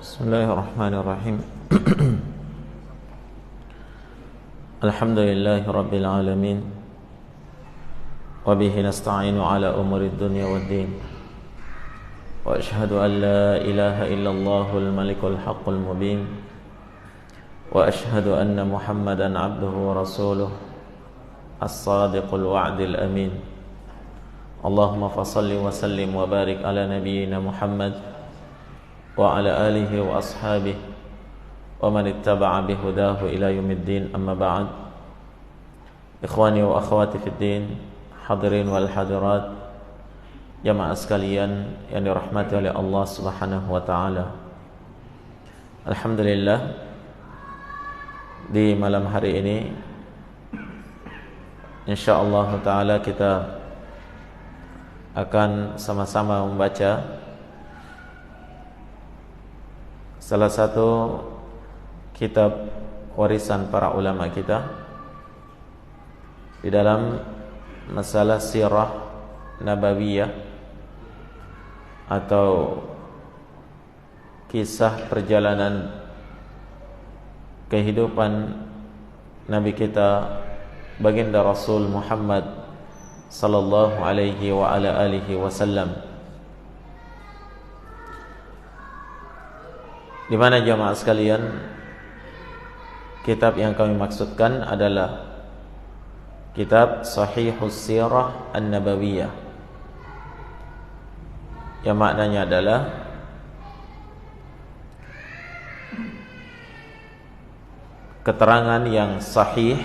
Bismillahirrahmanirrahim. Alhamdulillahi rabbil alamin. Wa bihi nasta'inu ala umuri dunya waddin. Wa ashhadu an la ilaha illallahul malikul haqqul mubin. Wa ashhadu anna Muhammadan abduhu wa rasuluh as-sadiqul wa'dil amin. Allahumma fasalli wa sallim wa barik ala nabiyyina Muhammad wa ala alihi wa ashabihi wa man ittaba'a bihudahu ila yaumiddin, amma ba'd. Ikhwani wa akhwati fid din, hadirin wal hadirat, jamaah sekalian yang dirahmati oleh Allah Subhanahu wa taala. Alhamdulillah, di malam hari ini insyaallah taala kita akan sama-sama membaca salah satu kitab warisan para ulama kita di dalam masalah sirah nabawiyah atau kisah perjalanan kehidupan Nabi kita baginda Rasul Muhammad sallallahu alaihi wa ala alihi wasallam, di mana jamaah sekalian, kitab yang kami maksudkan adalah kitab Sahihus Sirah An-Nabawiyah, yang maknanya adalah keterangan yang sahih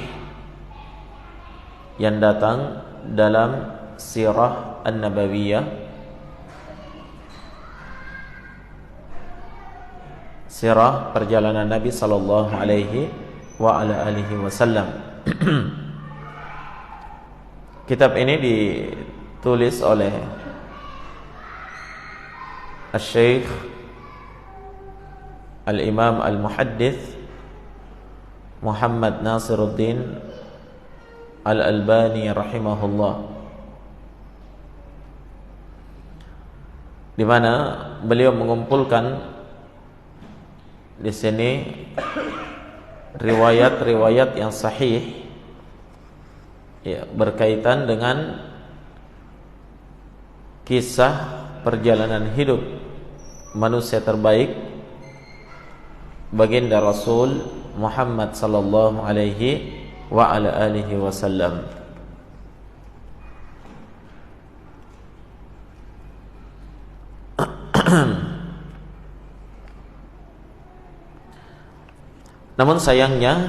yang datang dalam Sirah An-Nabawiyah, sirah perjalanan Nabi sallallahu alaihi wa ala alihi wasallam. Kitab ini ditulis oleh Al-Syekh Al-Imam Al-Muhaddits Muhammad Nasiruddin Al-Albani rahimahullah, di mana beliau mengumpulkan di sini riwayat-riwayat yang sahih ya, berkaitan dengan kisah perjalanan hidup manusia terbaik baginda Rasul Muhammad sallallahu alaihi wa ala alihi wasallam. Namun sayangnya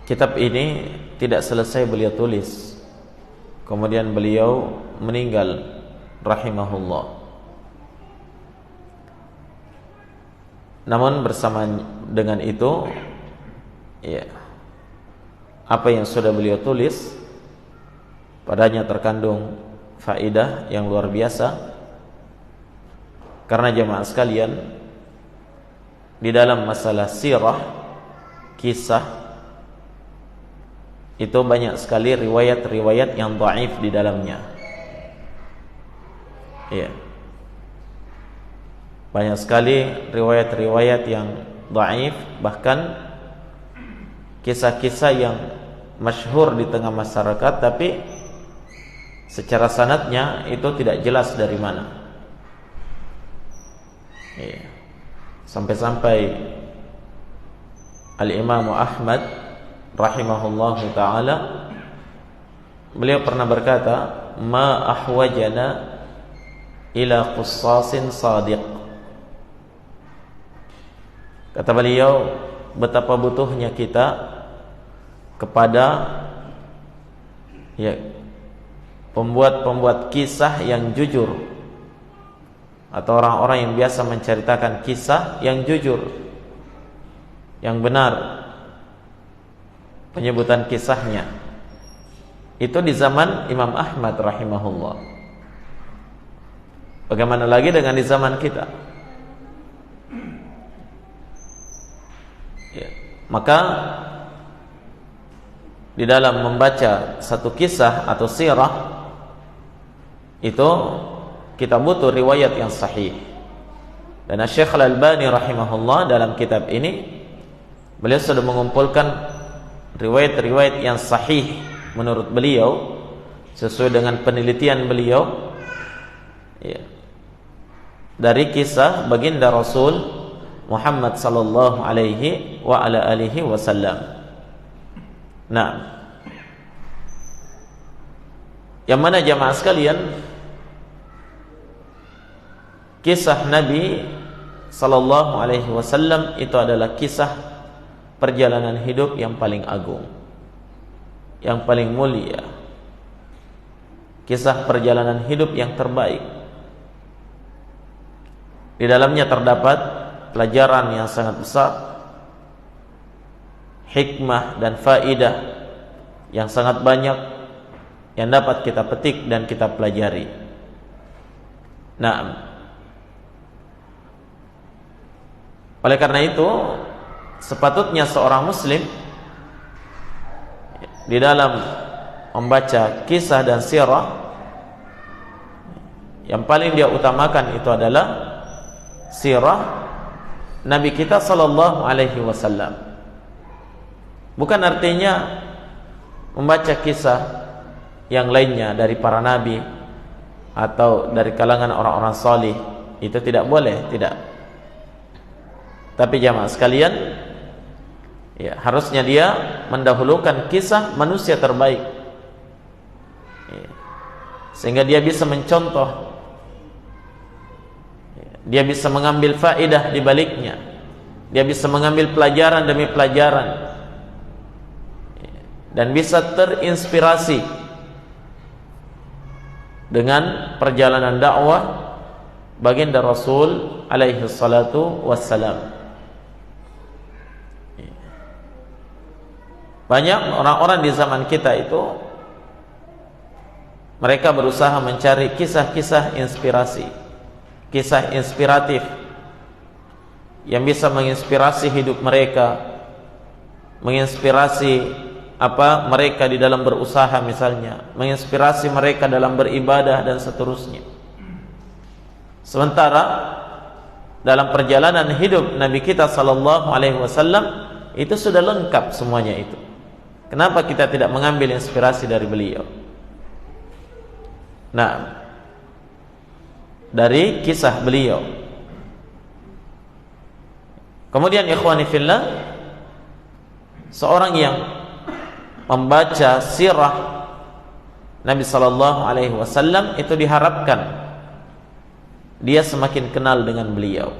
kitab ini tidak selesai beliau tulis, kemudian beliau meninggal rahimahullah. Namun bersama dengan itu ya, apa yang sudah beliau tulis padanya terkandung faidah yang luar biasa, karena jemaah sekalian, di dalam masalah sirah, kisah, itu banyak sekali riwayat-riwayat yang dhaif di dalamnya. Iya. Banyak sekali riwayat-riwayat yang dhaif, bahkan kisah-kisah yang masyhur di tengah masyarakat tapi secara sanadnya itu tidak jelas dari mana. Iya. Sampai-sampai Al-Imam Ahmad rahimahullahu ta'ala, beliau pernah berkata, ma ahwajana ila qussasin sadiq. Kata beliau, betapa butuhnya kita kepada ya, pembuat-pembuat kisah yang jujur, atau orang-orang yang biasa menceritakan kisah yang jujur, yang benar penyebutan kisahnya. Itu di zaman Imam Ahmad rahimahullah. Bagaimana lagi dengan di zaman kita? Ya. Maka di dalam membaca satu kisah atau sirah itu kita butuh riwayat yang sahih. Dan Syekh Al-Albani rahimahullah dalam kitab ini beliau sudah mengumpulkan riwayat-riwayat yang sahih menurut beliau sesuai dengan penelitian beliau, ya, dari kisah baginda Rasul Muhammad sallallahu alaihi wa ala alihi wasallam. Nah, yang mana jamaah sekalian, kisah Nabi sallallahu alaihi wasallam itu adalah kisah perjalanan hidup yang paling agung, yang paling mulia, kisah perjalanan hidup yang terbaik. Di dalamnya terdapat pelajaran yang sangat besar, hikmah dan faidah yang sangat banyak yang dapat kita petik dan kita pelajari. Nah, oleh karena itu sepatutnya seorang muslim di dalam membaca kisah dan sirah, yang paling dia utamakan itu adalah sirah Nabi kita sallallahu alaihi wasallam. Bukan artinya membaca kisah yang lainnya dari para nabi atau dari kalangan orang-orang salih, itu tidak boleh, tidak. Tapi jamaah sekalian, ya, harusnya dia mendahulukan kisah manusia terbaik, ya, sehingga dia bisa mencontoh, ya, dia bisa mengambil faedah di baliknya, dia bisa mengambil pelajaran demi pelajaran, ya, dan bisa terinspirasi dengan perjalanan dakwah baginda Rasul alaihi salatu wassalam. Banyak orang-orang di zaman kita itu mereka berusaha mencari kisah-kisah inspirasi, kisah inspiratif yang bisa menginspirasi hidup mereka, menginspirasi mereka di dalam berusaha misalnya, menginspirasi mereka dalam beribadah dan seterusnya. Sementara dalam perjalanan hidup Nabi kita sallallahu alaihi wasallam itu sudah lengkap semuanya itu. Kenapa kita tidak mengambil inspirasi dari beliau? Nah, dari kisah beliau. Kemudian ikhwani fillah, seorang yang membaca sirah Nabi sallallahu alaihi wasallam itu diharapkan dia semakin kenal dengan beliau.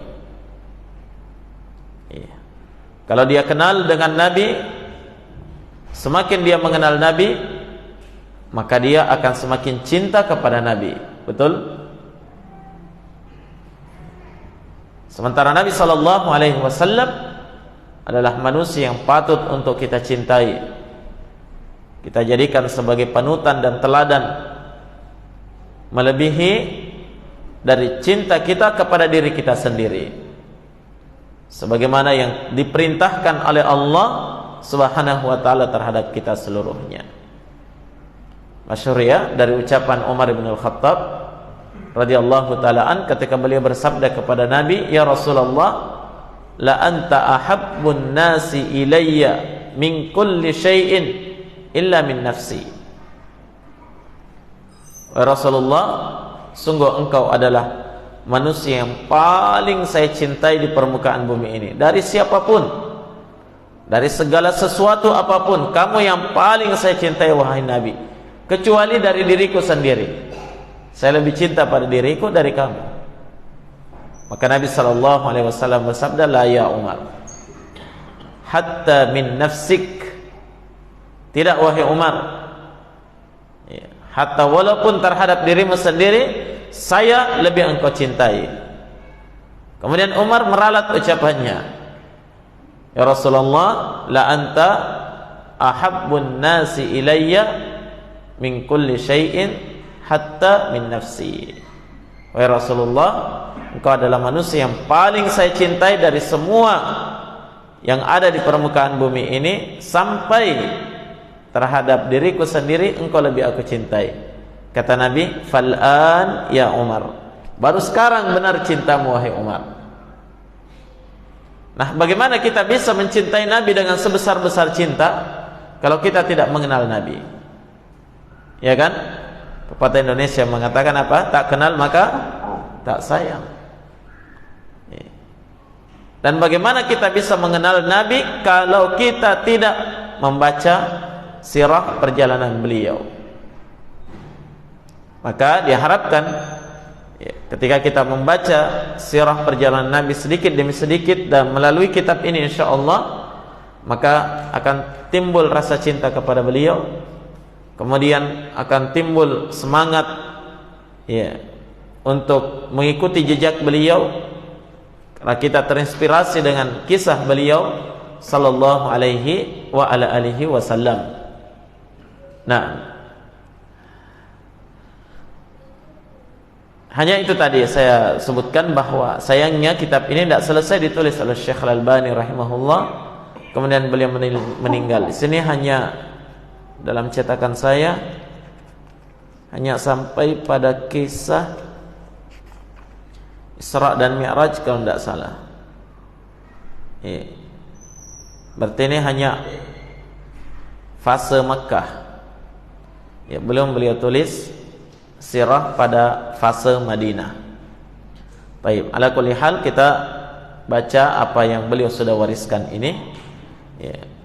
Kalau dia kenal dengan Nabi, semakin dia mengenal Nabi, maka dia akan semakin cinta kepada Nabi. Betul? Sementara Nabi sallallahu alaihi wasallam adalah manusia yang patut untuk kita cintai, kita jadikan sebagai panutan dan teladan, melebihi dari cinta kita kepada diri kita sendiri, sebagaimana yang diperintahkan oleh Allah Subhanahu wa ta'ala terhadap kita seluruhnya. Masyhur ya dari ucapan Umar bin Al-Khattab radhiyallahu ta'ala an ketika beliau bersabda kepada Nabi, "Ya Rasulullah, la anta ahabbun nasi ilayya min kulli syai'in illa min nafsi." Wahai Rasulullah, sungguh engkau adalah manusia yang paling saya cintai di permukaan bumi ini. Dari siapapun, dari segala sesuatu apapun, kamu yang paling saya cintai wahai Nabi, kecuali dari diriku sendiri. Saya lebih cinta pada diriku dari kamu. Maka Nabi sallallahu alaihi wasallam bersabda, "La ya Umar, hatta min nafsik." Tidak wahai Umar, ya, hatta walaupun terhadap dirimu sendiri saya lebih engkau cintai. Kemudian Umar meralat ucapannya, "Ya Rasulullah, la anta ahabbun nasi ilayya min kulli syai'in hatta min nafsi." Wahai Rasulullah, engkau adalah manusia yang paling saya cintai dari semua yang ada di permukaan bumi ini, sampai terhadap diriku sendiri engkau lebih aku cintai. Kata Nabi, "Fal'an ya Umar." Baru sekarang benar cintamu wahai Umar. Nah, bagaimana kita bisa mencintai Nabi dengan sebesar-besar cinta kalau kita tidak mengenal Nabi? Ya kan? Pepatah Indonesia mengatakan apa? Tak kenal maka tak sayang. Dan bagaimana kita bisa mengenal Nabi kalau kita tidak membaca sirah perjalanan beliau? Maka diharapkan ketika kita membaca sirah perjalanan Nabi sedikit demi sedikit dan melalui kitab ini insyaallah, maka akan timbul rasa cinta kepada beliau, kemudian akan timbul semangat untuk mengikuti jejak beliau, karena kita terinspirasi dengan kisah beliau sallallahu alaihi wa ala alihi wasallam. Nah, hanya itu tadi saya sebutkan bahwa sayangnya kitab ini tidak selesai ditulis oleh Syekh Al-Albani rahimahullah, kemudian beliau meninggal. Di sini hanya dalam cetakan saya hanya sampai pada kisah Isra dan Mi'raj kalau tidak salah. Berarti ini hanya fase Makkah. Belum beliau tulis sirah pada fase Madinah. Baik, ala kulli hal kita baca apa yang beliau sudah wariskan ini.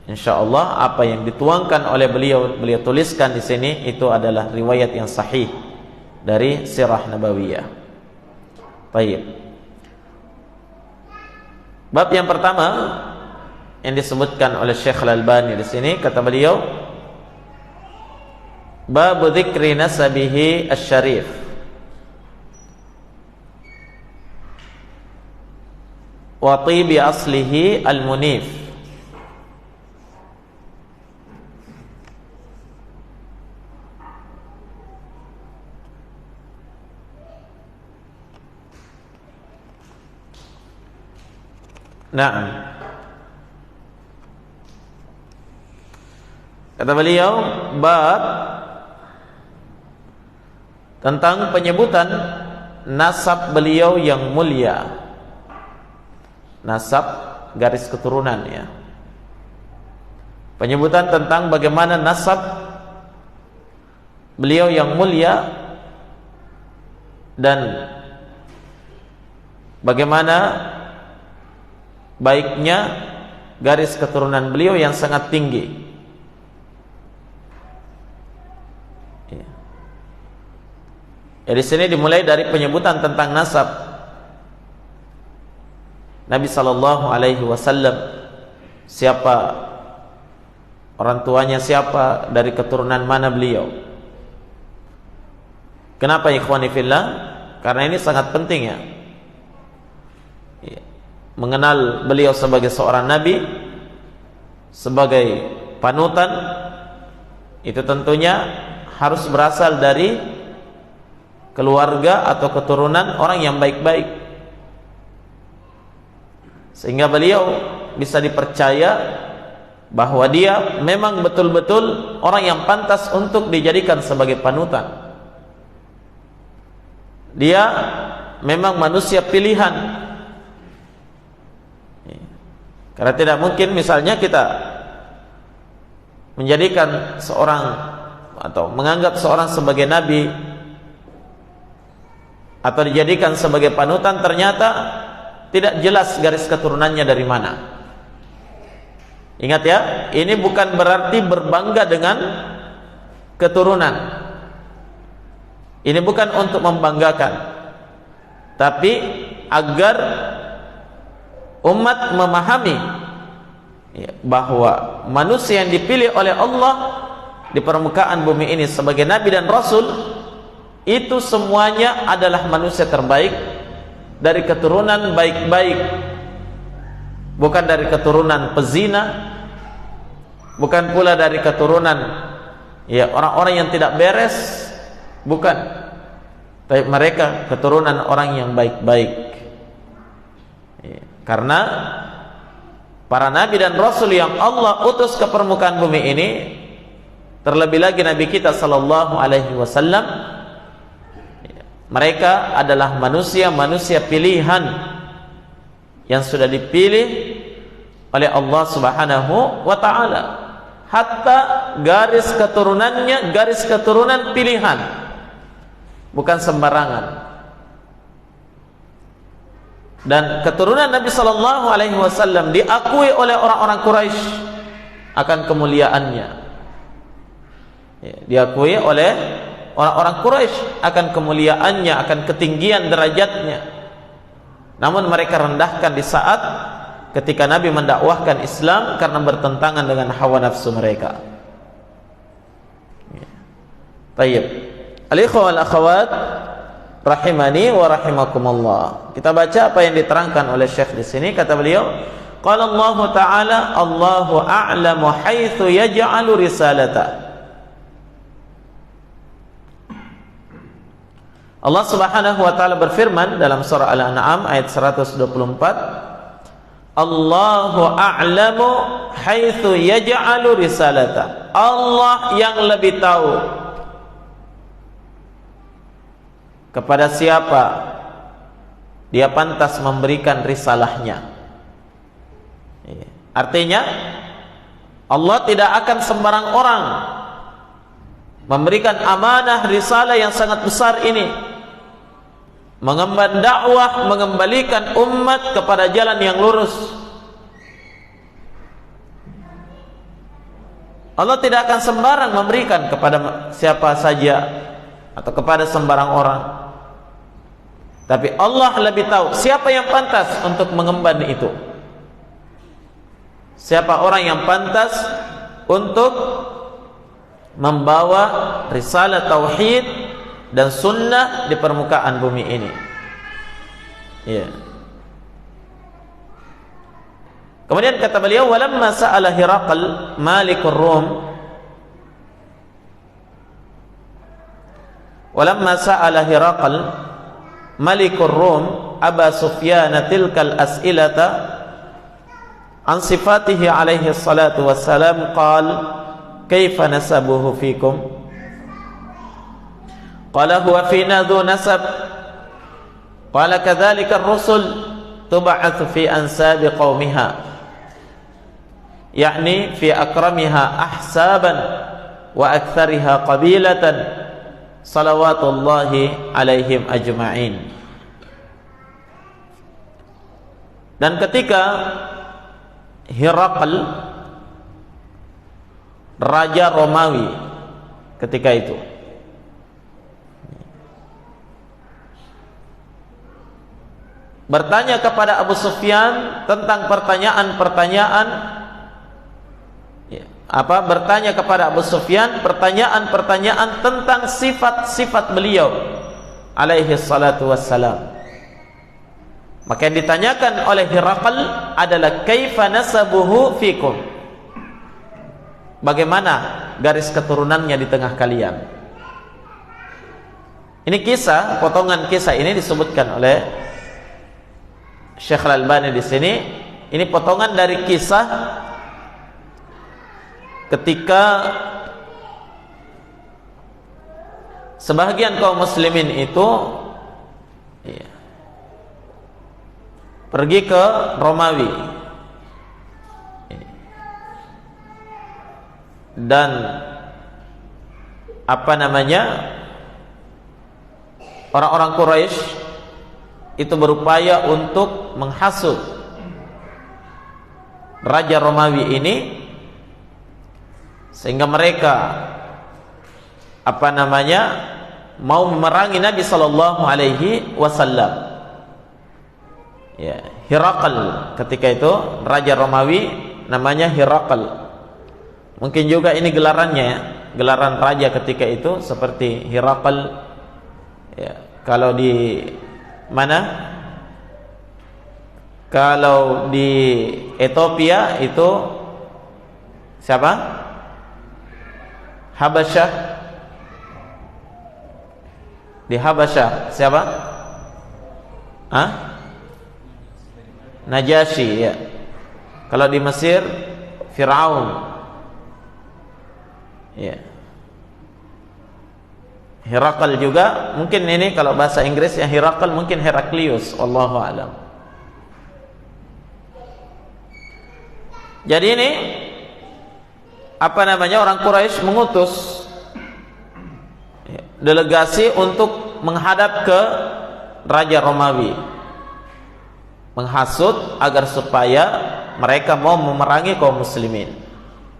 Insyaallah apa yang dituangkan oleh beliau tuliskan di sini itu adalah riwayat yang sahih dari sirah nabawiyah. Baik. Bab yang pertama yang disebutkan oleh Syekh Al-Albani di sini, kata beliau, bab dzikri nasabihi asy-syarif. Wa tibi aslihi al-munif. Naam. Kata beliau, bab tentang penyebutan nasab beliau yang mulia. Nasab garis keturunan ya. Penyebutan tentang bagaimana nasab beliau yang mulia dan bagaimana baiknya garis keturunan beliau yang sangat tinggi. Di sini dimulai dari penyebutan tentang nasab Nabi sallallahu alaihi wasallam, siapa orang tuanya, siapa, dari keturunan mana beliau. Kenapa ikhwani fillah? Karena ini sangat penting ya. Mengenal beliau sebagai seorang nabi, sebagai panutan, itu tentunya harus berasal dari keluarga atau keturunan orang yang baik-baik, sehingga beliau bisa dipercaya bahwa dia memang betul-betul orang yang pantas untuk dijadikan sebagai panutan. Dia memang manusia pilihan. Karena tidak mungkin misalnya kita menjadikan seorang atau menganggap seorang sebagai nabi atau dijadikan sebagai panutan, ternyata tidak jelas garis keturunannya dari mana. Ingat ya, ini bukan berarti berbangga dengan keturunan. Ini bukan untuk membanggakan, tapi agar umat memahami bahwa manusia yang dipilih oleh Allah di permukaan bumi ini sebagai nabi dan rasul, itu semuanya adalah manusia terbaik dari keturunan baik-baik, bukan dari keturunan pezina, bukan pula dari keturunan orang-orang yang tidak beres, bukan, tapi mereka keturunan orang yang baik-baik. Karena para nabi dan rasul yang Allah utus ke permukaan bumi ini, terlebih lagi nabi kita sallallahu alaihi wasallam, mereka adalah manusia-manusia pilihan yang sudah dipilih oleh Allah Subhanahu wa taala. Hatta garis keturunannya garis keturunan pilihan, bukan sembarangan. Dan keturunan Nabi sallallahu alaihi wasallam diakui oleh orang-orang Quraisy akan kemuliaannya. Ya, diakui oleh orang-orang Quraisy akan kemuliaannya, akan ketinggian derajatnya. Namun mereka rendahkan di saat ketika Nabi mendakwahkan Islam karena bertentangan dengan hawa nafsu mereka. Baik. Al-ikhwah wal akhwat rahimani wa rahimakumullah. Kita baca apa yang diterangkan oleh Syekh di sini. Kata beliau, qala Allah Ta'ala, Allahu a'lamu haitsu yaj'alu risalata. Allah Subhanahu wa taala berfirman dalam surah Al-An'am ayat 124, Allahu a'lamu haitsu yaj'alu risalata. Allah yang lebih tahu kepada siapa dia pantas memberikan risalahnya. Artinya Allah tidak akan sembarang orang memberikan amanah risalah yang sangat besar ini, mengemban dakwah, mengembalikan umat kepada jalan yang lurus. Allah tidak akan sembarang memberikan kepada siapa saja atau kepada sembarang orang. Tapi Allah lebih tahu siapa yang pantas untuk mengemban itu. Siapa orang yang pantas untuk membawa risalah tauhid dan sunnah di permukaan bumi ini. Ya. Kemudian kata beliau, walamma sa'ala Hiraqal malikur Rum, walamma sa'ala Hiraqal malikur Rum Aba Sufyan tilkal as'ilata an sifatihi alaihi salatu wassalam, qal kaifa nasabuhu fikum? Qala huwa fina dhu nasab. Qala kadzalika ar-rusul tub'atsu fi ansabi qaumiha, yakni fi akramiha ahsaban wa aktsariha qabilatan salawatullahi alaihim ajma'in. Dan ketika Hiraqal, raja Romawi ketika itu, bertanya kepada Abu Sufyan tentang pertanyaan-pertanyaan, bertanya kepada Abu Sufyan pertanyaan-pertanyaan tentang sifat-sifat beliau alaihi salatu wassalam. Maka yang ditanyakan oleh Hiraqal adalah kaifa nasabuhu fikum, bagaimana garis keturunannya di tengah kalian. Ini kisah, potongan kisah ini disebutkan oleh Syekh Al-Albani di sini. Ini potongan dari kisah ketika sebahagian kaum muslimin itu pergi ke Romawi dan orang-orang Quraisy itu berupaya untuk menghasut Raja Romawi ini sehingga mereka mau memerangi Nabi sallallahu alaihi wasallam. Ya, Hiraqal ketika itu Raja Romawi namanya Hiraqal. Mungkin juga ini gelarannya ya, gelaran raja ketika itu seperti Hiraqal. Ya, kalau di mana? Kalau di Ethiopia itu siapa? Habasyah. Di Habasyah siapa? Najasyi ya. Kalau di Mesir Firaun. Ya. Hiraqal juga, mungkin ini kalau bahasa Inggris ya Hiraqal mungkin Heraklius, wallahu a'lam. Jadi ini orang Quraisy mengutus delegasi untuk menghadap ke Raja Romawi, menghasut agar supaya mereka mau memerangi kaum muslimin.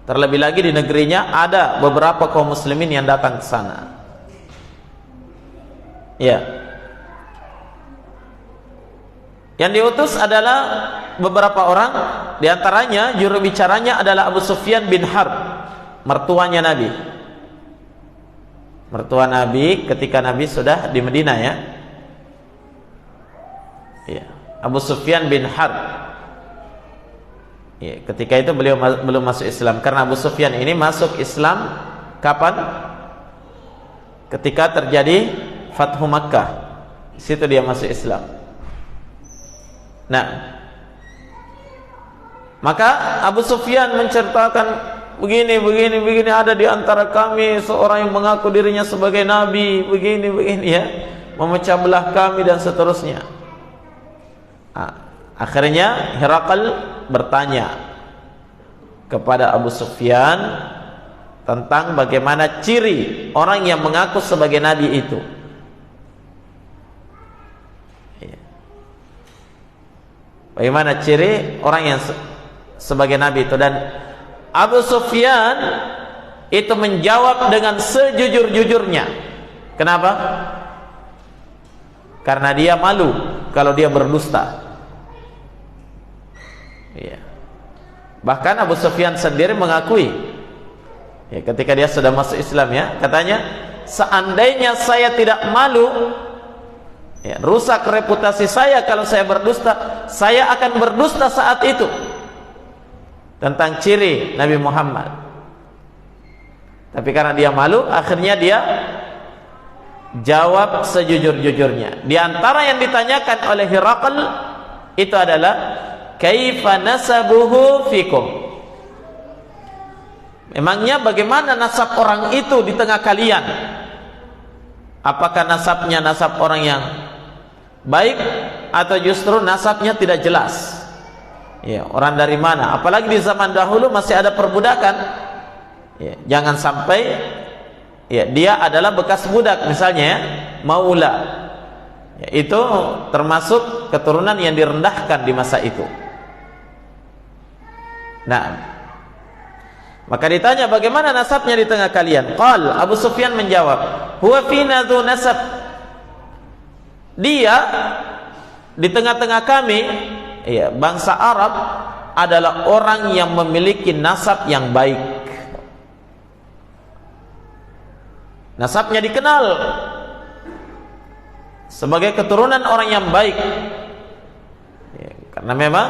Terlebih lagi di negerinya ada beberapa kaum muslimin yang datang ke sana. Ya. Yang diutus adalah beberapa orang, di antaranya juru bicaranya adalah Abu Sufyan bin Harb, mertuanya Nabi. Mertua Nabi ketika Nabi sudah di Madinah, ya. Ya. Abu Sufyan bin Harb. Ya, ketika itu beliau belum masuk Islam, karena Abu Sufyan ini masuk Islam kapan? Ketika terjadi Fathu Makkah. Di situ dia masuk Islam. Nah, maka Abu Sufyan menceritakan begini ada di antara kami seorang yang mengaku dirinya sebagai nabi, begini ya, memecah belah kami dan seterusnya. Akhirnya Herakl bertanya kepada Abu Sufyan tentang bagaimana ciri orang yang mengaku sebagai nabi itu. Bagaimana ciri orang yang sebagai nabi itu? Dan Abu Sufyan itu menjawab dengan sejujur-jujurnya. Kenapa? Karena dia malu kalau dia berdusta. Ya. Bahkan Abu Sufyan sendiri mengakui, ya, ketika dia sudah masuk Islam, ya, katanya, seandainya saya tidak malu, ya, rusak reputasi saya kalau saya berdusta, saya akan berdusta saat itu tentang ciri Nabi Muhammad. Tapi karena dia malu, akhirnya dia jawab sejujur-jujurnya. Di antara yang ditanyakan oleh Herakl itu adalah kaifa nasabuhu fikum. Memangnya bagaimana nasab orang itu di tengah kalian? Apakah nasabnya nasab orang yang baik atau justru nasabnya tidak jelas? Ya, orang dari mana? Apalagi di zaman dahulu masih ada perbudakan. Ya, jangan sampai ya, dia adalah bekas budak misalnya, ya, maula. Ya, itu termasuk keturunan yang direndahkan di masa itu. Nah, maka ditanya bagaimana nasabnya di tengah kalian? Qal, Abu Sufyan menjawab, huwa fina dzu nasab. Dia di tengah-tengah kami, ya, bangsa Arab adalah orang yang memiliki nasab yang baik. Nasabnya dikenal sebagai keturunan orang yang baik. Ya, karena memang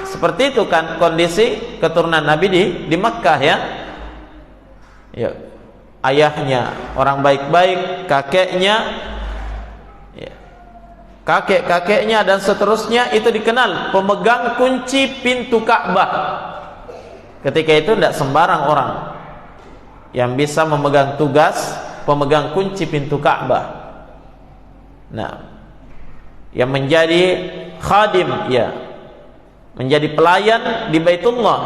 seperti itu kan kondisi keturunan Nabi di Makkah, ya. Ya, ayahnya orang baik-baik, kakeknya, ya, kakek-kakeknya dan seterusnya itu dikenal pemegang kunci pintu Ka'bah. Ketika itu tidak sembarang orang yang bisa memegang tugas pemegang kunci pintu Ka'bah. Nah, yang menjadi khadim, ya, menjadi pelayan di Baitullah,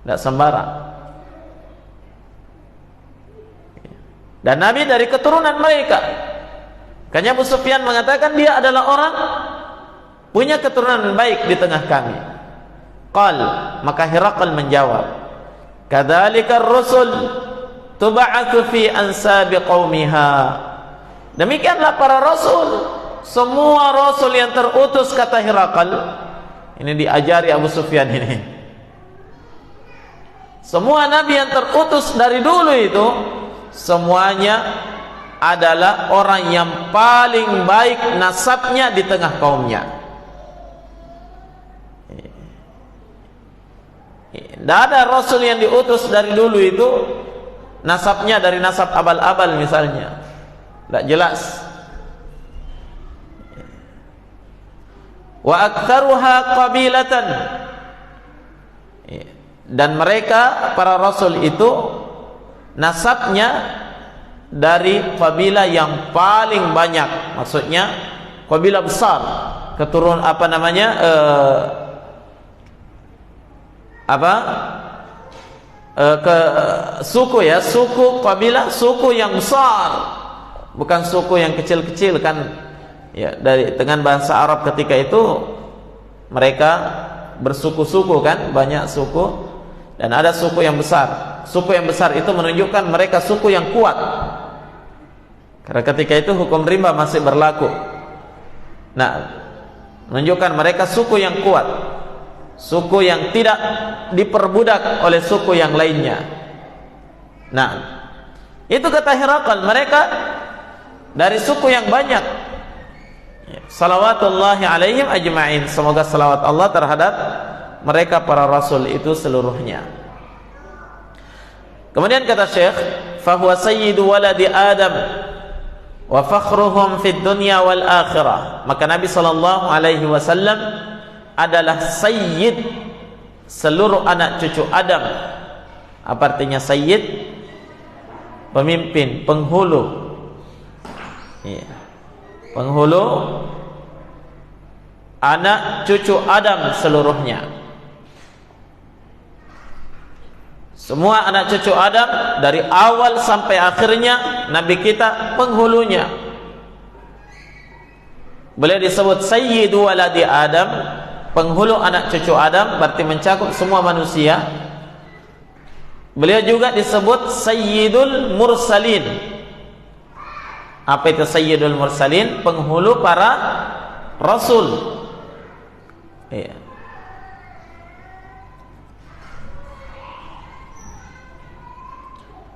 tidak sembarang. Dan Nabi dari keturunan mereka. Makanya Abu Sufyan mengatakan dia adalah orang punya keturunan baik di tengah kami. Qal, maka Herakl menjawab, kadzalika ar-rusul tub'atsu fi ansabi qaumiha. Demikianlah para rasul, semua rasul yang terutus, kata Herakl. Ini diajari Abu Sufyan ini. Semua nabi yang terutus dari dulu itu semuanya adalah orang yang paling baik nasabnya di tengah kaumnya. Tidak ada rasul yang diutus dari dulu itu nasabnya dari nasab abal-abal misalnya. Tidak jelas. Wa aktsaruha qabilatan. Dan mereka para rasul itu nasabnya dari kabilah yang paling banyak, maksudnya kabilah besar, keturunan apa ke suku ya, suku kabilah, suku yang besar, bukan suku yang kecil-kecil kan ya. Dengan bahasa Arab ketika itu mereka bersuku-suku kan, banyak suku, dan ada suku yang besar. Suku yang besar itu menunjukkan mereka suku yang kuat, karena ketika itu hukum riba masih berlaku. Nah, menunjukkan mereka suku yang kuat, suku yang tidak diperbudak oleh suku yang lainnya. Nah, itu kata Herakl, mereka dari suku yang banyak. Salawatullahi alaihim ajma'in, semoga salawat Allah terhadap mereka para rasul itu seluruhnya. Kemudian kata Syekh, fahuwa sayyidu waladi Adam wa fakhruhum fid dunya wal akhirah. Maka Nabi sallallahu alaihi wasallam adalah sayyid seluruh anak cucu Adam. Apa artinya sayyid? Pemimpin, penghulu. Iya. Penghulu anak cucu Adam seluruhnya. Semua anak cucu Adam dari awal sampai akhirnya, Nabi kita penghulunya. Beliau disebut sayyidu waladi Adam, penghulu anak cucu Adam, berarti mencakup semua manusia. Beliau juga disebut sayyidul mursalin. Apa itu sayyidul mursalin? Penghulu para rasul. Iya.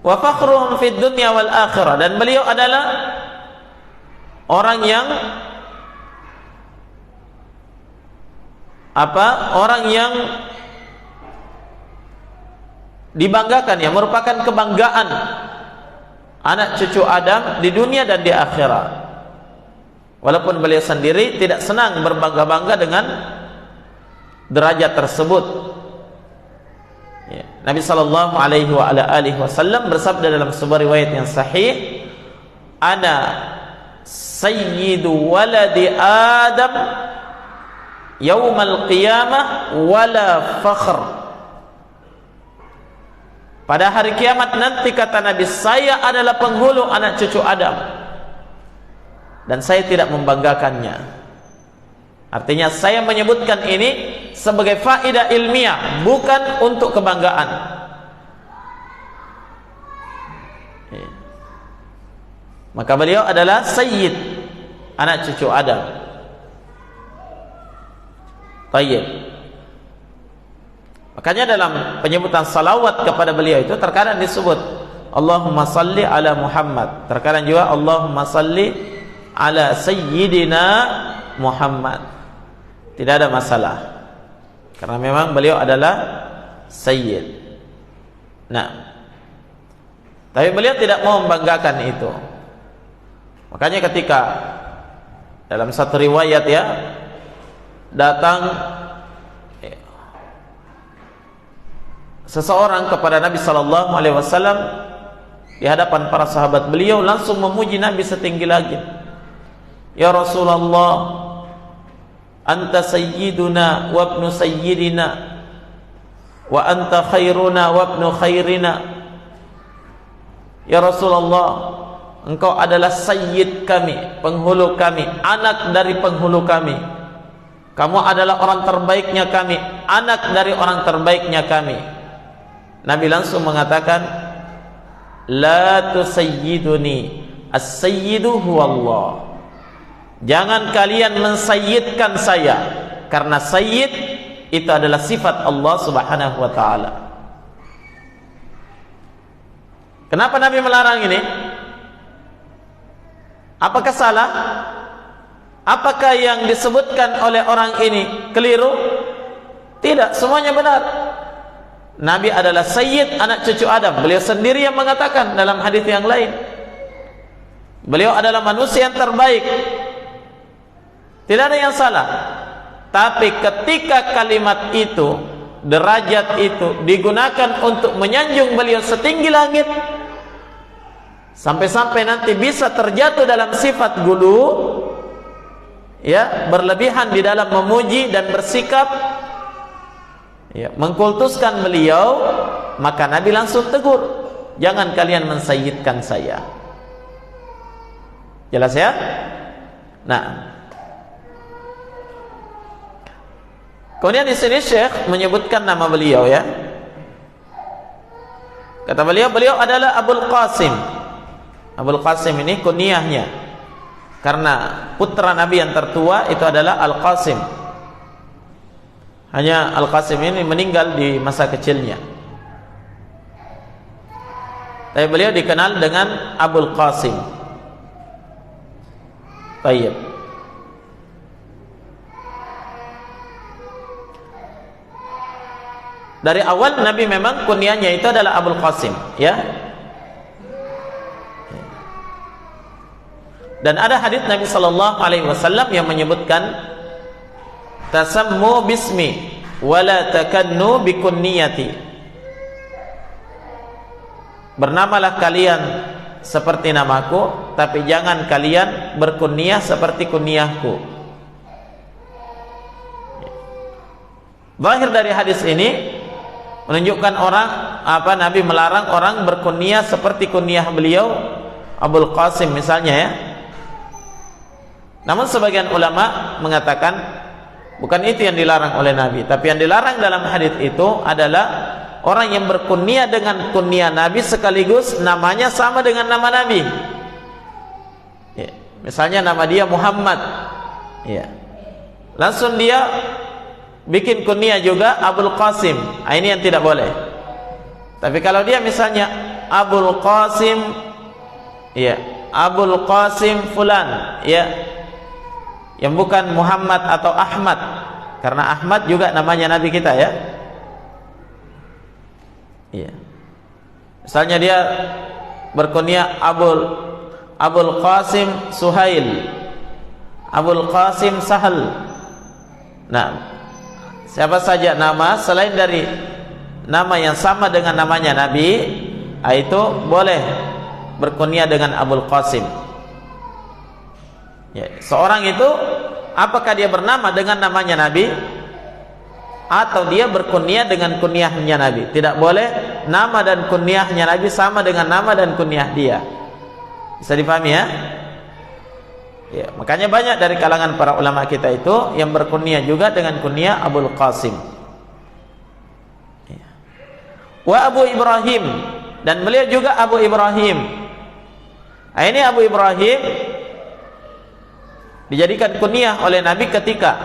Wa fakhruhum fid dunya wal akhirah, dan beliau adalah orang yang orang yang dibanggakan, ya, merupakan kebanggaan anak cucu Adam di dunia dan di akhirat. Walaupun beliau sendiri tidak senang berbangga-bangga dengan derajat tersebut. Ya. Nabi sallallahu alaihi wasallam bersabda dalam sebuah riwayat yang sahih, "Ana sayyidu waladi Adam yaumal qiyamah wala fakhr." Pada hari kiamat nanti, kata Nabi, saya adalah penghulu anak cucu Adam dan saya tidak membanggakannya. Artinya saya menyebutkan ini sebagai faedah ilmiah, bukan untuk kebanggaan. Maka beliau adalah sayyid anak cucu Adam. Tayyib. Makanya dalam penyebutan salawat kepada beliau itu terkadang disebut Allahumma salli ala Muhammad, terkadang juga Allahumma salli ala sayyidina Muhammad. Tidak ada masalah, karena memang beliau adalah sayyid. Nah, tapi beliau tidak mau membanggakan itu. Makanya ketika dalam satu riwayat, ya, datang seseorang kepada Nabi sallallahu alaihi wasallam di hadapan para sahabat, beliau langsung memuji Nabi setinggi langit. Ya Rasulullah, anta sayyiduna wa ibnu sayyidina wa anta khairuna wa ibnu khairina. Ya Rasulullah, engkau adalah sayyid kami, penghulu kami, anak dari penghulu kami. Kamu adalah orang terbaiknya kami, anak dari orang terbaiknya kami. Nabi langsung mengatakan, la tusayyiduni, as-sayyidu huwallah. Jangan kalian mensayyidkan saya, karena sayyid itu adalah sifat Allah Subhanahu wa taala. Kenapa Nabi melarang ini? Apakah salah? Apakah yang disebutkan oleh orang ini keliru? Tidak, semuanya benar. Nabi adalah sayyid anak cucu Adam. Beliau sendiri yang mengatakan dalam hadis yang lain, beliau adalah manusia yang terbaik. Tidak ada yang salah. Tapi ketika kalimat itu, derajat itu digunakan untuk menyanjung beliau setinggi langit, sampai-sampai nanti bisa terjatuh dalam sifat gulu, ya, berlebihan di dalam memuji dan bersikap, ya, mengkultuskan beliau, maka Nabi langsung tegur, jangan kalian mensayyidkan saya. Jelas ya? Nah, kemudian di sini Syekh menyebutkan nama beliau ya. Kata beliau, beliau adalah Abul Qasim. Abul Qasim ini kunyahnya, karena putra Nabi yang tertua itu adalah Al-Qasim. Hanya Al-Qasim ini meninggal di masa kecilnya. Tapi beliau dikenal dengan Abul Qasim. Baik. Dari awal Nabi memang kunyahnya itu adalah Abul Qasim, ya. Dan ada hadis Nabi sallallahu alaihi wasallam yang menyebutkan tasammu bismi wala takannu bikunniyati. Bernamalah kalian seperti namaku, tapi jangan kalian berkunyah seperti kunyahku. Zahir dari hadis ini menunjukkan Nabi melarang orang berkunyah seperti kunyah beliau Abul Qasim misalnya ya. Namun sebagian ulama mengatakan bukan itu yang dilarang oleh Nabi, tapi yang dilarang dalam hadis itu adalah orang yang berkunyah dengan kunyah Nabi sekaligus namanya sama dengan nama Nabi. Ya, misalnya nama dia Muhammad, ya, langsung dia bikin kunyah juga Abul Qasim. Ini yang tidak boleh. Tapi kalau dia misalnya Abul Qasim, ya, Abul Qasim fulan, ya, yang bukan Muhammad atau Ahmad, karena Ahmad juga namanya Nabi kita ya. Iya. Misalnya dia berkunyah Abul Qasim Suhail, Abul Qasim Sahal. Nah, siapa saja nama selain dari nama yang sama dengan namanya Nabi, itu boleh berkunyah dengan Abul Qasim. Ya, seorang itu apakah dia bernama dengan namanya Nabi atau dia berkunyah dengan kunyahnya Nabi? Tidak boleh nama dan kunyahnya Nabi sama dengan nama dan kunyah dia. Bisa dipahami ya? Ya, makanya banyak dari kalangan para ulama kita itu yang berkunyah juga dengan kunyah Abul Qasim. Ya. Wa Abu Ibrahim, dan beliau juga Abu Ibrahim. Nah, ini Abu Ibrahim dijadikan kunyah oleh Nabi ketika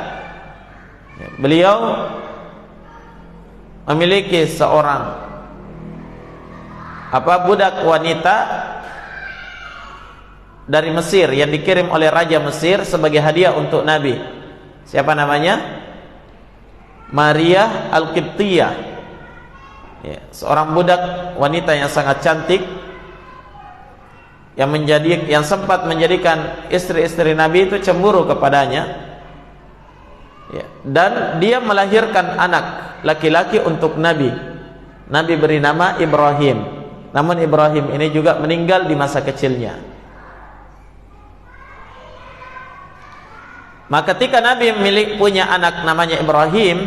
beliau memiliki seorang budak wanita dari Mesir yang dikirim oleh Raja Mesir sebagai hadiah untuk Nabi. Siapa namanya? Maria Al-Qibtiyah, ya, seorang budak wanita yang sangat cantik, yang sempat menjadikan istri-istri Nabi itu cemburu kepadanya, ya, dan dia melahirkan anak laki-laki untuk Nabi. Nabi beri nama Ibrahim. Namun Ibrahim ini juga meninggal di masa kecilnya. Maka ketika Nabi punya anak namanya Ibrahim,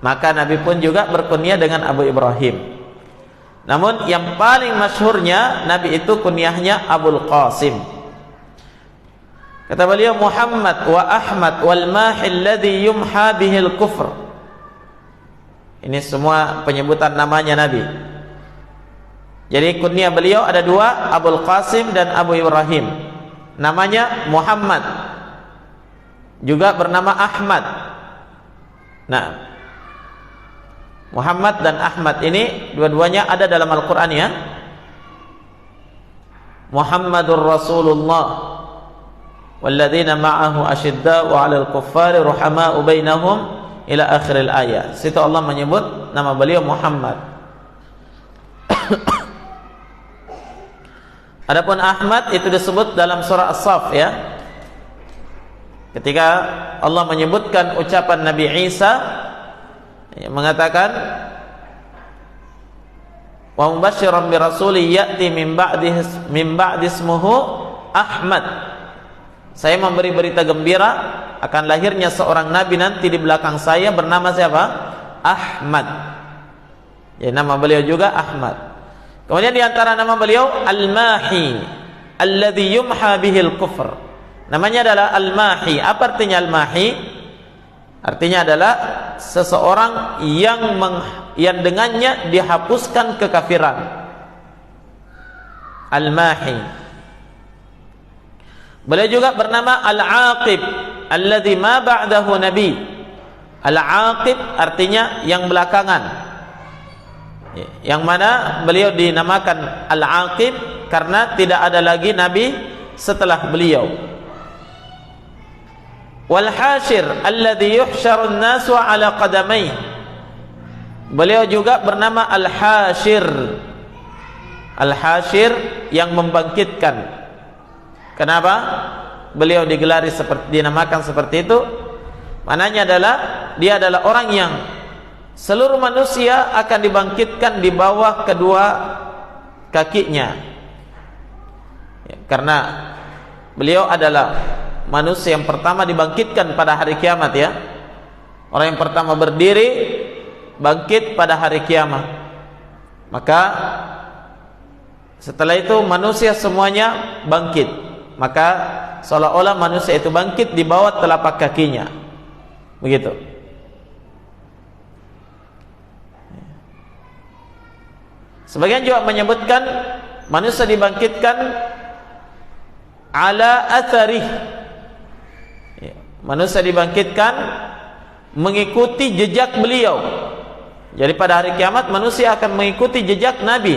maka Nabi pun juga berkunyah dengan Abu Ibrahim. Namun yang paling masyhurnya Nabi itu kunyahnya Abul Qasim. Kata beliau, Muhammad wa Ahmad wal mahi alladhi yumha bihil kufr. Ini semua penyebutan namanya Nabi. Jadi kunyah beliau ada dua, Abul Qasim dan Abu Ibrahim. Namanya Muhammad, juga bernama Ahmad. Nah, Muhammad dan Ahmad ini dua-duanya ada dalam Al-Quran ya. Muhammadur Rasulullah walladzina ma'ahu asyidda'u 'alal kuffari ruhama'u bainahum ila akhiril ayat. Situ Allah menyebut nama beliau Muhammad. Adapun Ahmad itu disebut dalam surah As-Saff ya. Ketika Allah menyebutkan ucapan Nabi Isa yang mengatakan wa mubasysyiran bi rasulin ya'ti min ba'di ismuhu Ahmad. Saya memberi berita gembira akan lahirnya seorang nabi nanti di belakang saya bernama siapa? Ahmad. Jadi nama beliau juga Ahmad. Kemudian di antara nama beliau Al-Mahi, alladzi yumha bihil kufr. Namanya adalah Al-Mahi. Apa artinya Al-Mahi? Artinya adalah seseorang yang dengannya dihapuskan kekafiran. Al-Mahi. Beliau juga bernama Al-Aqib, alladzi ma ba'dahu nabi. Al-Aqib artinya yang belakangan. Yang mana beliau dinamakan Al-Aqib karena tidak ada lagi nabi setelah beliau. Wal Hashir alladhi yuhsyarun nasu ala qadamai. Beliau juga bernama Al-Hashir. Al-Hashir yang membangkitkan. Kenapa beliau dinamakan seperti itu? Mananya adalah dia adalah orang yang seluruh manusia akan dibangkitkan di bawah kedua kakinya. Karena beliau adalah manusia yang pertama dibangkitkan pada hari kiamat ya. Orang yang pertama berdiri bangkit pada hari kiamat. Maka setelah itu manusia semuanya bangkit. Maka seolah-olah manusia itu bangkit di bawah telapak kakinya. Begitu. Sebagian juga menyebutkan manusia dibangkitkan ala atharih. Manusia dibangkitkan mengikuti jejak beliau. Jadi pada hari kiamat manusia akan mengikuti jejak Nabi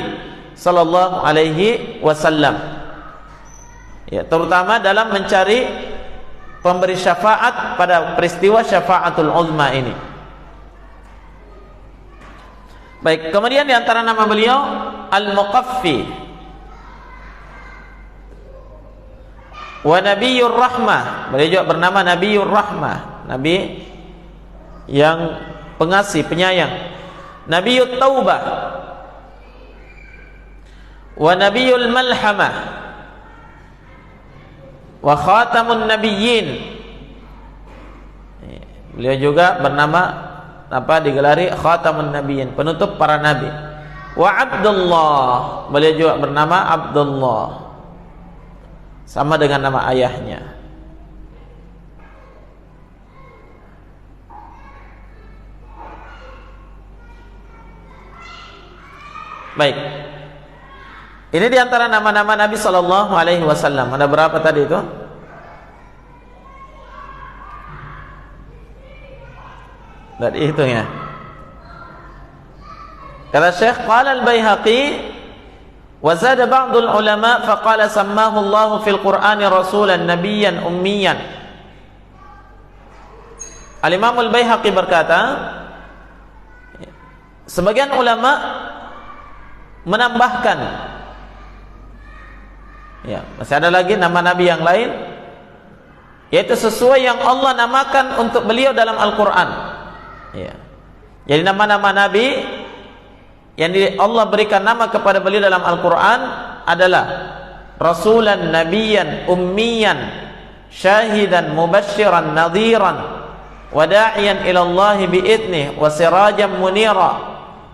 sallallahu alaihi wasallam. Ya, terutama dalam mencari pemberi syafaat pada peristiwa syafaatul uzma ini. Baik, kemudian di antara nama beliau Al-Muqaffi wa Nabiyur Rahmah. Beliau juga bernama Nabiyur Rahmah, nabi yang pengasih, penyayang. Nabiyut Taubah wa Nabiyul Malhamah wa Khatamun Nabiyyin. Beliau juga bernama digelari Khatamun Nabiyyin, penutup para nabi. Wa Abdullah, beliau juga bernama Abdullah, sama dengan nama ayahnya. Baik, ini diantara nama-nama Nabi Sallallahu Alaihi Wasallam. Ada berapa tadi itu? Tidak dihitung ya. Kata Syekh, qala al-Baihaqi wa zada ba'dul ulama faqala sammahu Allah fil Qur'ani rasulan nabiyyan ummiyan. Al-Imam al-Baihaqi berkata, sebagian ulama menambahkan, ya, masih ada lagi nama nabi yang lain, yaitu sesuai yang Allah namakan untuk beliau dalam Al-Qur'an. Ya. Jadi nama-nama nabi yang Allah berikan nama kepada beliau dalam Al-Quran adalah Rasulan Nabiyan Ummiyan Syahidan Mubashiran Nadhiran Wada'iyan ilallahi bi'idnih Wa sirajan munira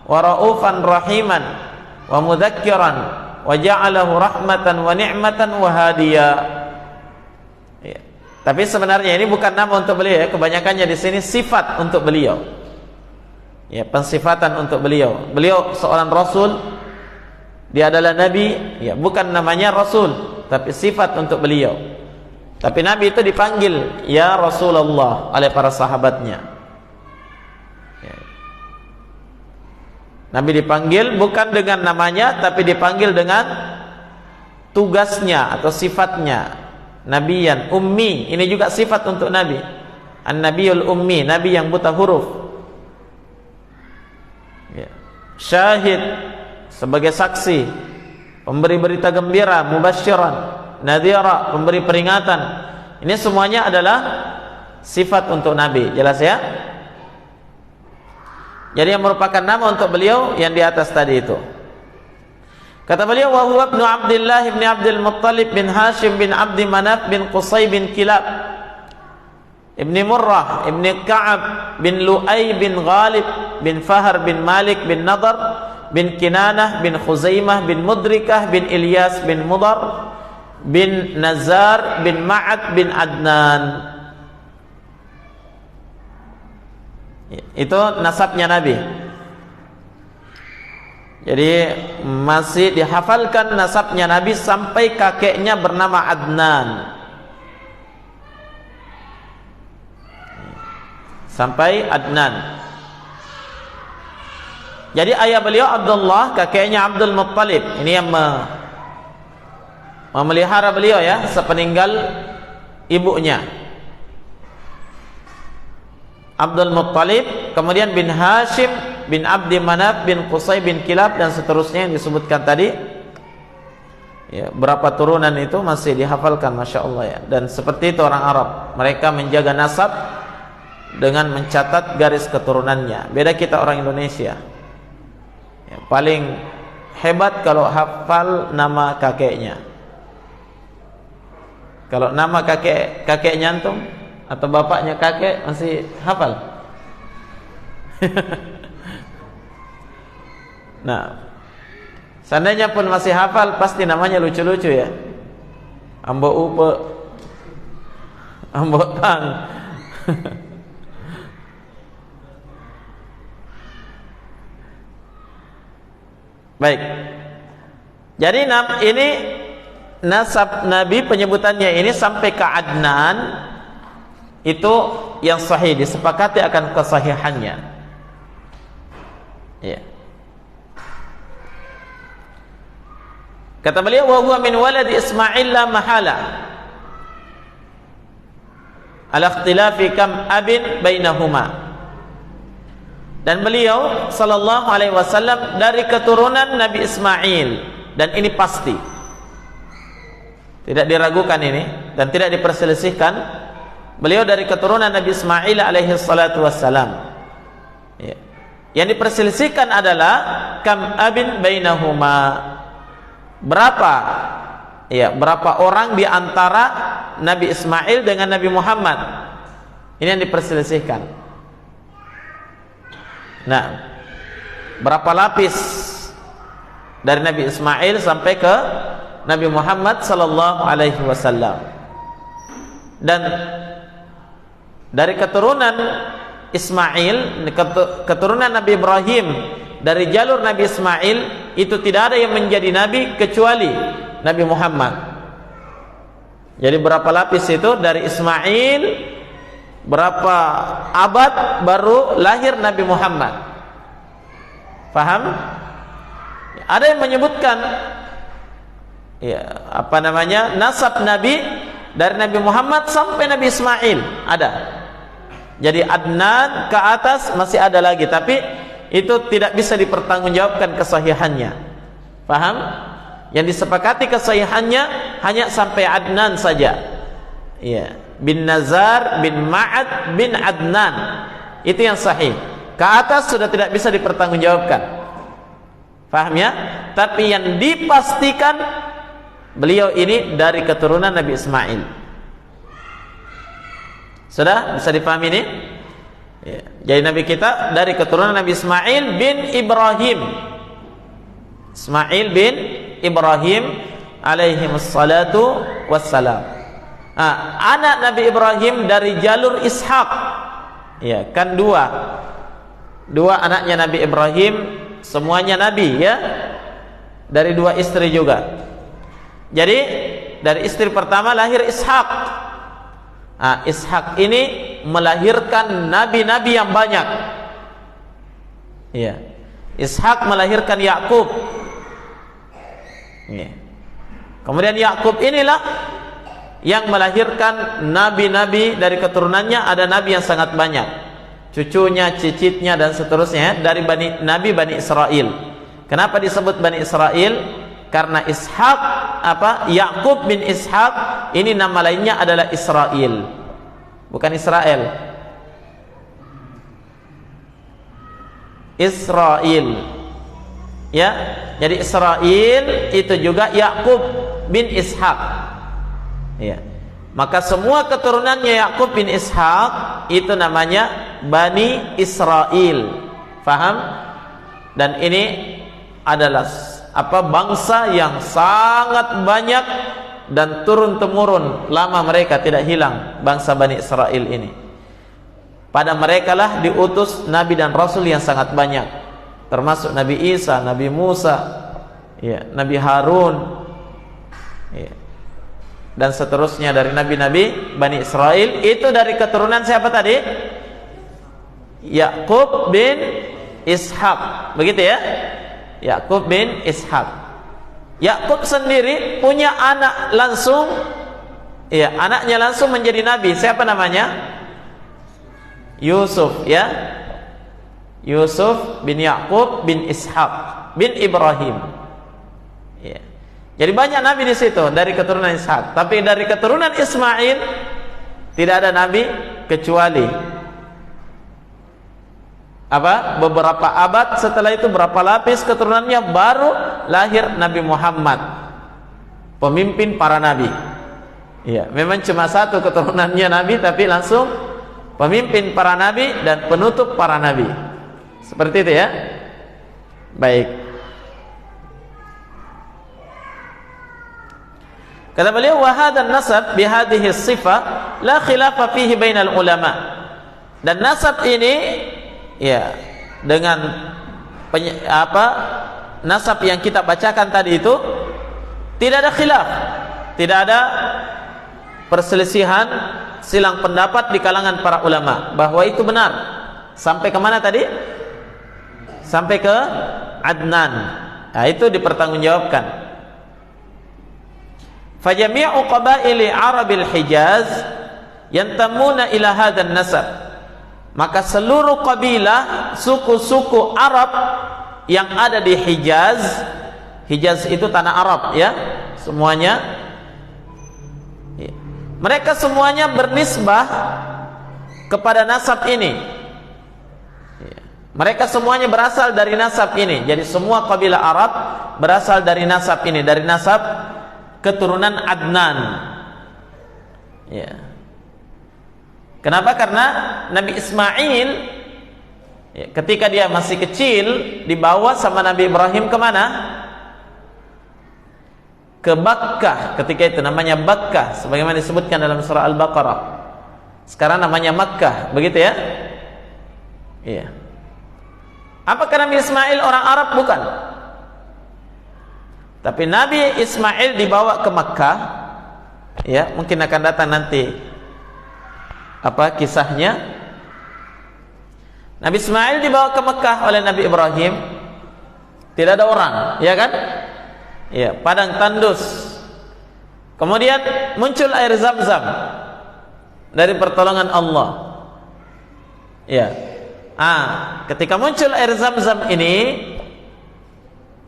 Wa ra'ufan rahiman Wa mudhakkiran Wa ja'alahu rahmatan wa ni'matan wa hadiya. Ya. Tapi sebenarnya ini bukan nama untuk beliau ya. Kebanyakannya di sini sifat untuk beliau. Ya, pensifatan untuk beliau. Beliau seorang rasul, dia adalah nabi, ya, bukan namanya rasul, tapi sifat untuk beliau. Tapi nabi itu dipanggil ya Rasulullah oleh para sahabatnya. Ya. Nabi dipanggil bukan dengan namanya, tapi dipanggil dengan tugasnya atau sifatnya. Nabiyan ummi, ini juga sifat untuk nabi. An-nabiyul ummi, nabi yang buta huruf. Ya. Syahid, sebagai saksi, pemberi berita gembira, mubasyiran, nadhira, pemberi peringatan. Ini semuanya adalah sifat untuk nabi. Jelas ya? Jadi yang merupakan nama untuk beliau yang di atas tadi itu. Kata beliau, wa huwa ibnu Abdullah bin Abdul Muttalib bin Hashim bin Abdi Manaf bin Qusay bin Kilab Ibni Murrah Ibni Ka'ab bin Lu'ay bin Ghalib bin Fahar bin Malik bin Nadar bin Kinanah bin Khuzaimah bin Mudrikah bin Ilyas bin Mudar bin Nazar bin Ma'ad bin Adnan. Itu nasabnya Nabi. Jadi masih dihafalkan nasabnya Nabi sampai kakeknya bernama Adnan. Sampai Adnan. Jadi ayah beliau Abdullah, kakeknya Abdul Muttalib. Ini yang memelihara beliau ya sepeninggal ibunya. Abdul Muttalib, kemudian bin Hashim, bin Abdi Manaf, bin Qusay, bin Kilab, dan seterusnya yang disebutkan tadi. Ya, berapa turunan itu masih dihafalkan, Masya Allah ya. Dan seperti itu orang Arab, mereka menjaga nasab dengan mencatat garis keturunannya. Beda kita orang Indonesia ya, paling hebat kalau hafal nama kakeknya. Kalau nama kakeknya antum atau bapaknya kakek masih hafal. Nah, seandainya pun masih hafal, pasti namanya lucu-lucu ya. Ambo upe, ambo tang. Baik. Jadi ini nasab Nabi, penyebutannya ini sampai ke Adnan, itu yang sahih, disepakati akan kesahihannya. Ya. Kata beliau, wa huwa min walad Ismail la mahala ala ikhtilafi kam abin bainahuma. Dan beliau sallallahu alaihi wasallam dari keturunan Nabi Ismail, dan ini pasti, tidak diragukan ini dan tidak diperselisihkan. Beliau dari keturunan Nabi Ismail alaihi salatu wassalam. Ya. Yang diperselisihkan adalah kam abin bainahuma, berapa ya, berapa orang di antara Nabi Ismail dengan Nabi Muhammad. Ini yang diperselisihkan. Nah, berapa lapis dari Nabi Ismail sampai ke Nabi Muhammad sallallahu alaihi wasallam. Dan dari keturunan Ismail, keturunan Nabi Ibrahim, dari jalur Nabi Ismail itu tidak ada yang menjadi nabi kecuali Nabi Muhammad. Jadi berapa lapis itu dari Ismail, berapa abad baru lahir Nabi Muhammad. Paham? Ada yang menyebutkan ya, apa namanya, nasab Nabi dari Nabi Muhammad sampai Nabi Ismail ada. Jadi Adnan ke atas masih ada lagi, tapi itu tidak bisa dipertanggungjawabkan kesahihannya. Paham? Yang disepakati kesahihannya hanya sampai Adnan saja. Iya, bin Nazar bin Ma'ad bin Adnan. Itu yang sahih. Ke atas sudah tidak bisa dipertanggungjawabkan. Paham ya? Tapi yang dipastikan beliau ini dari keturunan Nabi Ismail. Sudah bisa dipahami ini? Ya. Jadi Nabi kita dari keturunan Nabi Ismail bin Ibrahim. Ismail bin Ibrahim alaihi wassalatu wassalam. Anak Nabi Ibrahim dari jalur Ishak. Ya, kan dua anaknya Nabi Ibrahim, semuanya nabi ya. Dari dua istri juga. Jadi dari istri pertama lahir Ishak. Ishak ini melahirkan nabi-nabi yang banyak. Ya. Ishak melahirkan Yakub. Ya. Kemudian Yakub inilah yang melahirkan nabi-nabi, dari keturunannya ada nabi yang sangat banyak, cucunya, cicitnya, dan seterusnya dari Nabi Bani Israel. Kenapa disebut Bani Israel? Karena Ishak, Yakub bin Ishak ini nama lainnya adalah Israel, bukan Israel. Israel, ya. Jadi Israel itu juga Yakub bin Ishak, ya. Maka semua keturunannya Yakub bin Ishak itu namanya Bani Israel. Faham? Dan ini adalah bangsa yang sangat banyak dan turun temurun, lama mereka tidak hilang, bangsa Bani Israel ini. Pada mereka lah diutus nabi dan rasul yang sangat banyak, termasuk Nabi Isa, Nabi Musa, ya, Nabi Harun, ya, dan seterusnya dari nabi-nabi Bani Israel. Itu dari keturunan siapa tadi? Yakub bin Ishak, begitu ya? Yakub bin Ishak. Yakub sendiri punya anak langsung, ya, anaknya langsung menjadi nabi. Siapa namanya? Yusuf, ya. Yusuf bin Yakub bin Ishak bin Ibrahim. Ya. Jadi banyak nabi di situ dari keturunan Ishak. Tapi dari keturunan Ismail tidak ada nabi kecuali beberapa abad setelah itu, berapa lapis keturunannya, baru lahir Nabi Muhammad, pemimpin para nabi. Ya, memang cuma satu keturunannya nabi, tapi langsung pemimpin para nabi dan penutup para nabi. Seperti itu ya. Baik. Kata beliau, wa hadzal nasab bi hadhihi sifah la khilafa fihi bainal ulama. Dan nasab ini, ya, dengan nasab yang kita bacakan tadi itu tidak ada khilaf, tidak ada perselisihan, silang pendapat di kalangan para ulama bahwa itu benar. Sampai ke mana tadi? Sampai ke Adnan. Nah, itu dipertanggungjawabkan. Fajami'u qabaili Arabil Hijaz yantamuna ila hadzal nasab. Maka seluruh kabilah, suku-suku Arab yang ada di Hijaz, Hijaz itu tanah Arab, ya, semuanya, ya, mereka semuanya bernisbah kepada nasab ini, ya, mereka semuanya berasal dari nasab ini. Jadi semua kabilah Arab berasal dari nasab ini, dari nasab keturunan Adnan, ya. Kenapa? Karena Nabi Ismail, ya, ketika dia masih kecil dibawa sama Nabi Ibrahim kemana? Ke Bakkah. Ketika itu namanya Bakkah, sebagaimana disebutkan dalam surah Al-Baqarah. Sekarang namanya Makkah, begitu ya? Iya. Apakah Nabi Ismail orang Arab? Bukan. Tapi Nabi Ismail dibawa ke Makkah, ya, mungkin akan datang nanti kisahnya. Nabi Ismail dibawa ke Mekah oleh Nabi Ibrahim, tidak ada orang, ya kan? Ya, padang tandus. Kemudian muncul air Zam-Zam dari pertolongan Allah. Ya. Ketika muncul air Zam-Zam ini,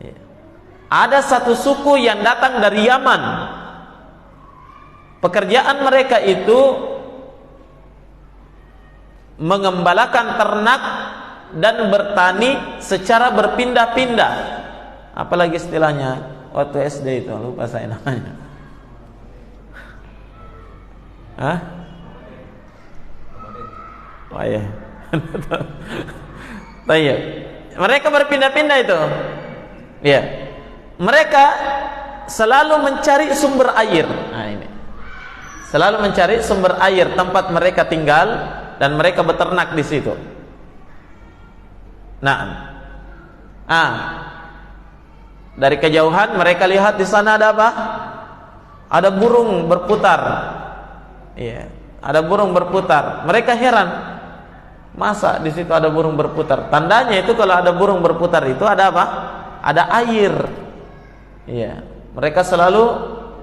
ya, ada satu suku yang datang dari Yaman. Pekerjaan mereka itu mengembalakan ternak dan bertani secara berpindah-pindah. Apalagi istilahnya waktu SD itu, lupa saya namanya. Oh iya. Baik. Mereka berpindah-pindah itu. Ya. Mereka selalu mencari sumber air. Nah, ini. Selalu mencari sumber air tempat mereka tinggal, dan mereka beternak di situ. Nah, dari kejauhan mereka lihat di sana ada apa? Ada burung berputar. Iya, ada burung berputar. Mereka heran, masa di situ ada burung berputar? Tandanya itu kalau ada burung berputar itu ada apa? Ada air. Iya, mereka selalu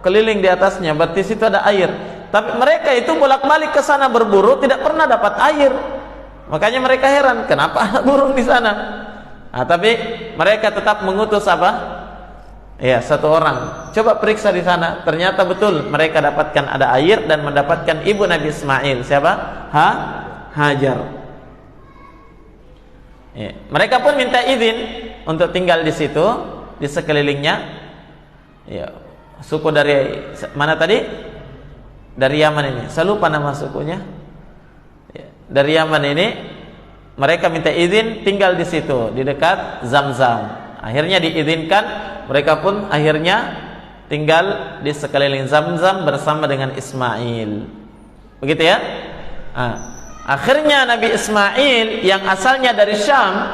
keliling di atasnya, berarti situ ada air. Tapi mereka itu bolak-balik ke sana berburu, tidak pernah dapat air. Makanya mereka heran, kenapa ada burung di sana? Tapi mereka tetap mengutus apa? Ya, satu orang. Coba periksa di sana. Ternyata betul mereka dapatkan ada air dan mendapatkan ibu Nabi Ismail. Siapa? Hajar. Ya. Mereka pun minta izin untuk tinggal di situ, di sekelilingnya. Ya. Suku dari mana tadi? Dari Yaman ini, saya lupa nama sukunya, ya, dari Yaman ini, mereka minta izin tinggal di situ di dekat Zamzam. Akhirnya diizinkan, mereka pun akhirnya tinggal di sekeliling Zamzam bersama dengan Ismail. Begitu ya? Akhirnya Nabi Ismail yang asalnya dari Syam,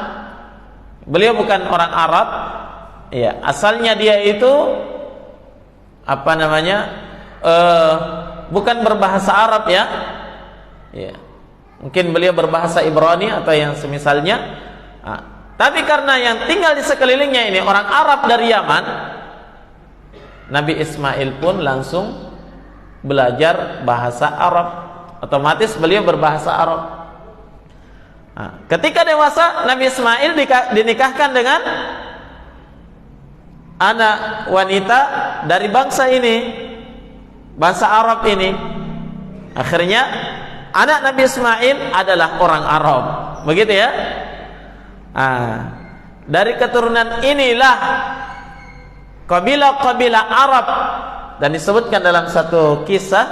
beliau bukan orang Arab, ya, asalnya dia itu bukan berbahasa Arab ya. Ya. Mungkin beliau berbahasa Ibrani atau yang semisalnya. Tapi karena yang tinggal di sekelilingnya ini orang Arab dari Yaman, Nabi Ismail pun langsung belajar bahasa Arab. Otomatis beliau berbahasa Arab. Ketika dewasa, Nabi Ismail dinikahkan dengan anak wanita dari bangsa ini, bangsa Arab ini. Akhirnya anak Nabi Ismail adalah orang Arab. Begitu ya? Dari keturunan inilah kabilah-kabilah Arab, dan disebutkan dalam satu kisah,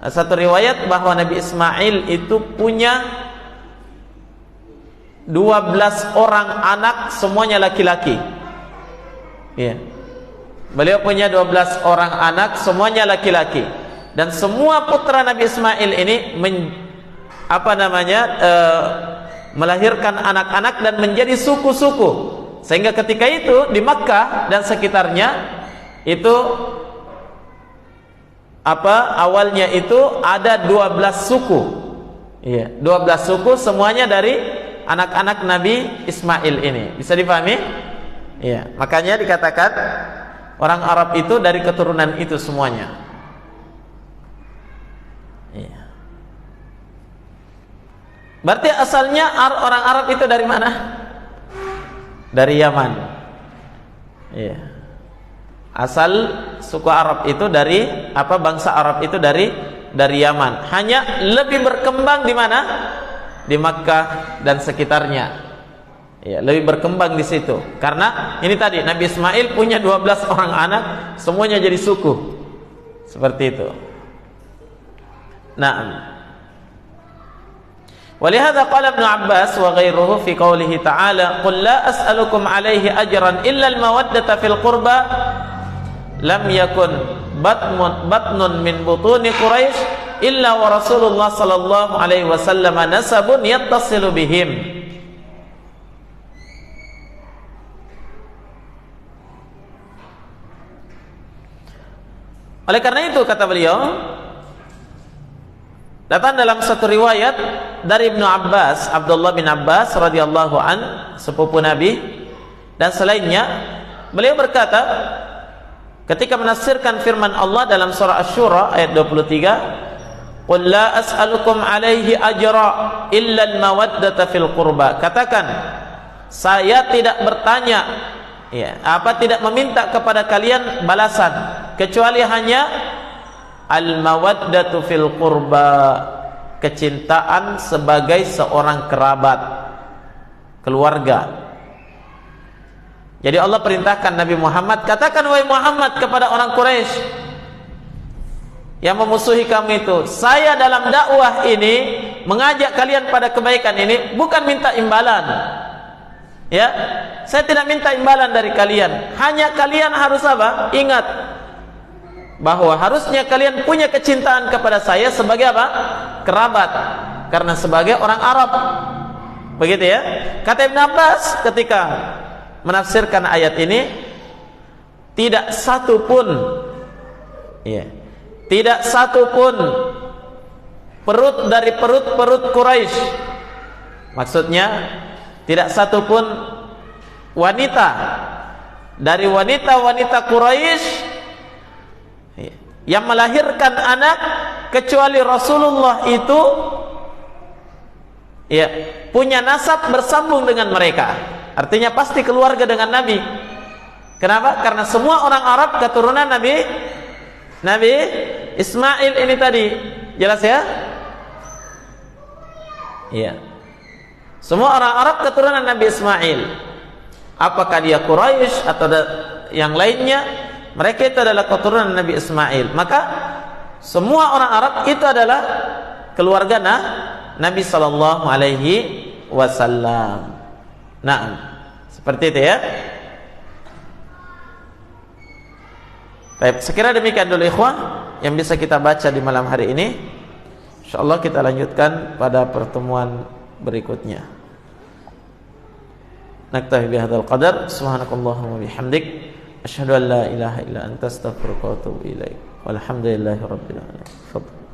satu riwayat bahwa Nabi Ismail itu punya 12 orang anak, semuanya laki-laki. Ya. Beliau punya 12 orang anak, semuanya laki-laki. Dan semua putra Nabi Ismail ini melahirkan anak-anak dan menjadi suku-suku. Sehingga ketika itu di Makkah dan sekitarnya itu awalnya itu ada 12 suku. Iya, 12 suku semuanya dari anak-anak Nabi Ismail ini. Bisa dipahami? Iya, makanya dikatakan orang Arab itu dari keturunan itu semuanya. Iya. Berarti asalnya orang Arab itu dari mana? Dari Yaman. Iya. Asal suku Arab itu dari bangsa Arab itu dari Yaman. Hanya lebih berkembang di mana? Di Makkah dan sekitarnya. Ya, lebih berkembang di situ. Karena ini tadi Nabi Ismail punya 12 orang anak, semuanya jadi suku. Seperti itu. Naam. ولهذا قال ابن عباس وغيره في قوله تعالى قل لا أسألكم عليه أجرا إلا المودة في القربى لم يكن بطن من بطون قريش إلا ورسول الله صلى الله عليه وسلم نسب يتصل بهم. Oleh karena itu kata beliau, datang dalam satu riwayat dari Ibnu Abbas, Abdullah bin Abbas radhiyallahu an, sepupu Nabi dan selainnya, beliau berkata ketika menafsirkan firman Allah dalam surah Asy-Syura ayat 23, "Qul la as'alukum 'alaihi ajra illa al-mawaddata fil qurba." Katakan, saya tidak bertanya, tidak meminta kepada kalian balasan kecuali hanya al-mawaddatu fil qurba, kecintaan sebagai seorang kerabat, keluarga. Jadi Allah perintahkan Nabi Muhammad, katakan wahai Muhammad kepada orang Quraisy yang memusuhi kamu itu, saya dalam dakwah ini mengajak kalian pada kebaikan ini bukan minta imbalan. Ya, saya tidak minta imbalan dari kalian. Hanya kalian harus ingat bahwa harusnya kalian punya kecintaan kepada saya sebagai kerabat, karena sebagai orang Arab. Begitu ya. Kata Ibn Abbas ketika menafsirkan ayat ini, tidak satu pun perut dari perut Quraisy, maksudnya tidak satu pun wanita dari wanita-wanita Quraisy yang melahirkan anak kecuali Rasulullah itu punya nasab bersambung dengan mereka. Artinya pasti keluarga dengan Nabi. Kenapa? Karena semua orang Arab keturunan Nabi Ismail ini tadi. Jelas ya? Iya. Semua orang Arab keturunan Nabi Ismail. Apakah dia Quraisy atau yang lainnya, mereka itu adalah keturunan Nabi Ismail. Maka semua orang Arab itu adalah keluarga Nabi sallallahu alaihi wasallam. Nah, seperti itu ya. Baik, sekira demikian dulu ikhwah yang bisa kita baca di malam hari ini. Insyaallah kita lanjutkan pada pertemuan berikutnya. Naktafi bihadzal qadar. Subhanakallahumma bihamdik asyhadu an la ilaha illa anta astaghfiruka wa atubu ilaik. Walhamdulillahirabbil alamin.